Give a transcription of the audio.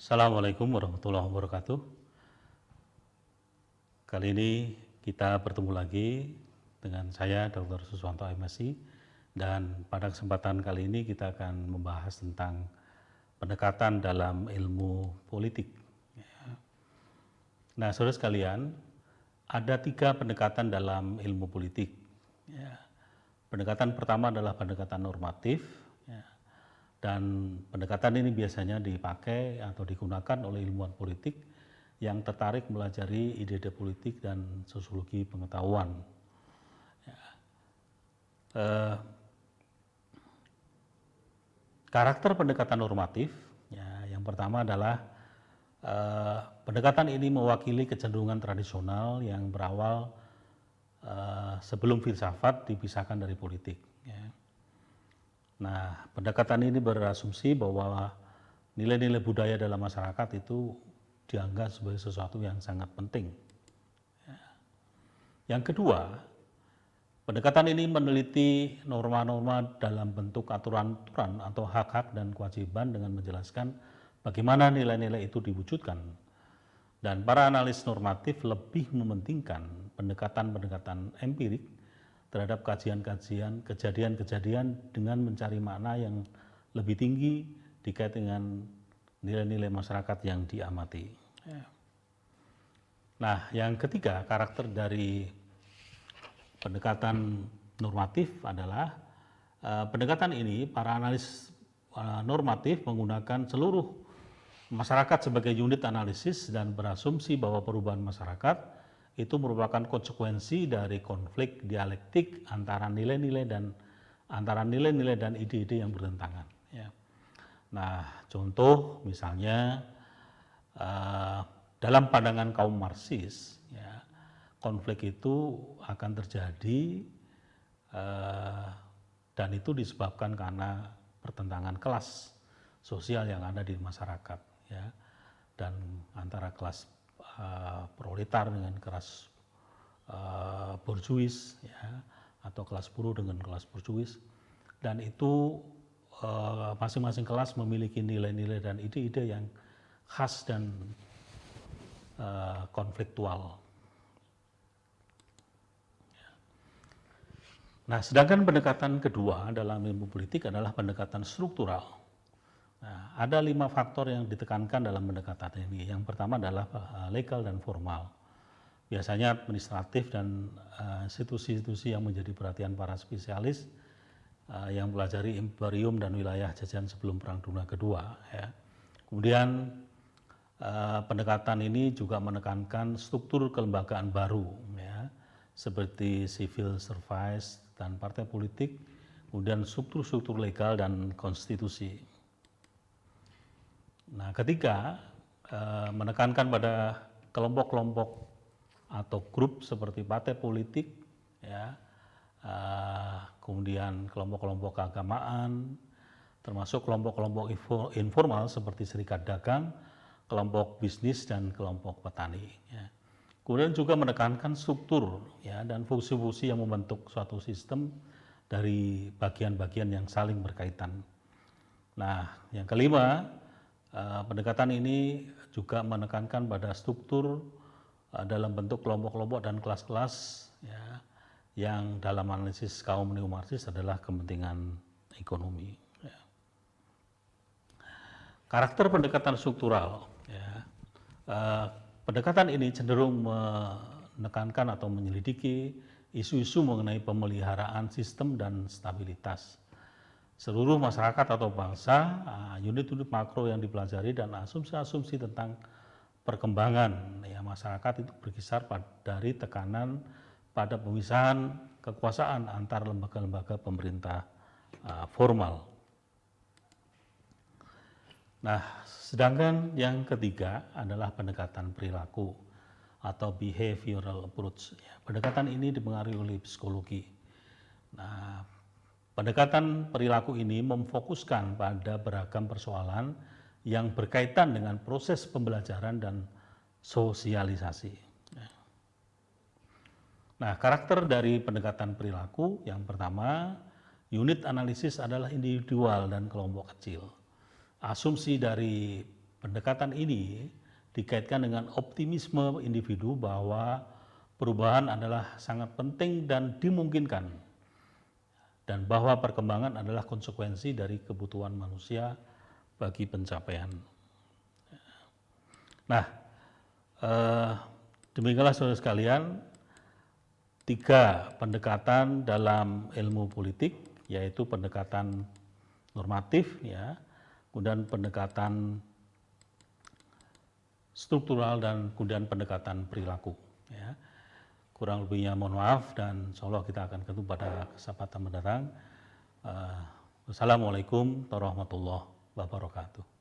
Assalamualaikum warahmatullahi wabarakatuh. Kali ini kita bertemu lagi dengan saya Dr. Suswanto MSI, dan pada kesempatan kali ini kita akan membahas tentang pendekatan dalam ilmu politik. Nah, saudara sekalian, ada 3 pendekatan dalam ilmu politik. Pendekatan pertama adalah pendekatan normatif, dan pendekatan ini biasanya dipakai atau digunakan oleh ilmuwan politik yang tertarik melajari ide-ide politik dan sosiologi pengetahuan. Karakter pendekatan normatif, yang pertama adalah pendekatan ini mewakili kecenderungan tradisional yang berawal sebelum filsafat dipisahkan dari politik. Nah, pendekatan ini berasumsi bahwa nilai-nilai budaya dalam masyarakat itu dianggap sebagai sesuatu yang sangat penting. Yang kedua, pendekatan ini meneliti norma-norma dalam bentuk aturan-aturan atau hak-hak dan kewajiban dengan menjelaskan bagaimana nilai-nilai itu diwujudkan. Dan para analis normatif lebih mementingkan pendekatan-pendekatan empirik terhadap kajian-kajian, kejadian-kejadian dengan mencari makna yang lebih tinggi dikait dengan nilai-nilai masyarakat yang diamati. Nah, yang ketiga, karakter dari pendekatan normatif adalah pendekatan ini para analis normatif menggunakan seluruh masyarakat sebagai unit analisis dan berasumsi bahwa perubahan masyarakat itu merupakan konsekuensi dari konflik dialektik antara nilai-nilai dan ide-ide yang bertentangan. Nah, contoh misalnya dalam pandangan kaum Marxis, konflik itu akan terjadi dan itu disebabkan karena pertentangan kelas sosial yang ada di masyarakat, dan antara kelas proletar dengan kelas borjuis, atau kelas buruh dengan kelas borjuis, dan itu masing-masing kelas memiliki nilai-nilai dan ide-ide yang khas dan konfliktual. Nah, sedangkan pendekatan kedua dalam ilmu politik adalah pendekatan struktural. Nah, ada 5 faktor yang ditekankan dalam pendekatan ini. Yang pertama adalah legal dan formal. Biasanya administratif dan institusi-institusi yang menjadi perhatian para spesialis yang pelajari imperium dan wilayah jajahan sebelum Perang Dunia Kedua. Kemudian pendekatan ini juga menekankan struktur kelembagaan baru, seperti civil service dan partai politik, kemudian struktur-struktur legal dan konstitusi. Nah, ketiga, menekankan pada kelompok-kelompok atau grup seperti partai politik, kemudian kelompok-kelompok keagamaan, termasuk kelompok-kelompok informal seperti serikat dagang, kelompok bisnis, dan kelompok petani. Kemudian juga menekankan struktur dan fungsi-fungsi yang membentuk suatu sistem dari bagian-bagian yang saling berkaitan. Nah, yang kelima, pendekatan ini juga menekankan pada struktur dalam bentuk kelompok-kelompok dan kelas-kelas, yang dalam analisis kaum neo-Marxis adalah kepentingan ekonomi. Karakter pendekatan struktural, pendekatan ini cenderung menekankan atau menyelidiki isu-isu mengenai pemeliharaan sistem dan stabilitas seluruh masyarakat atau bangsa, unit-unit makro yang dipelajari, dan asumsi-asumsi tentang perkembangan masyarakat itu berkisar dari tekanan pada pemisahan kekuasaan antar lembaga-lembaga pemerintah formal. Nah, sedangkan yang ketiga adalah pendekatan perilaku atau behavioral approach. Pendekatan ini dipengaruhi oleh psikologi. Nah, pendekatan perilaku ini memfokuskan pada beragam persoalan yang berkaitan dengan proses pembelajaran dan sosialisasi. Nah, karakter dari pendekatan perilaku yang pertama, unit analisis adalah individual dan kelompok kecil. Asumsi dari pendekatan ini dikaitkan dengan optimisme individu bahwa perubahan adalah sangat penting dan dimungkinkan, dan bahwa perkembangan adalah konsekuensi dari kebutuhan manusia bagi pencapaian. Nah, demikianlah saudara sekalian, 3 pendekatan dalam ilmu politik, yaitu pendekatan normatif, ya, kemudian pendekatan struktural, dan kemudian pendekatan perilaku. Ya. Kurang lebihnya mohon maaf, dan insya Allah kita akan ketemu pada kesempatan mendatang. Wassalamualaikum warahmatullahi wabarakatuh.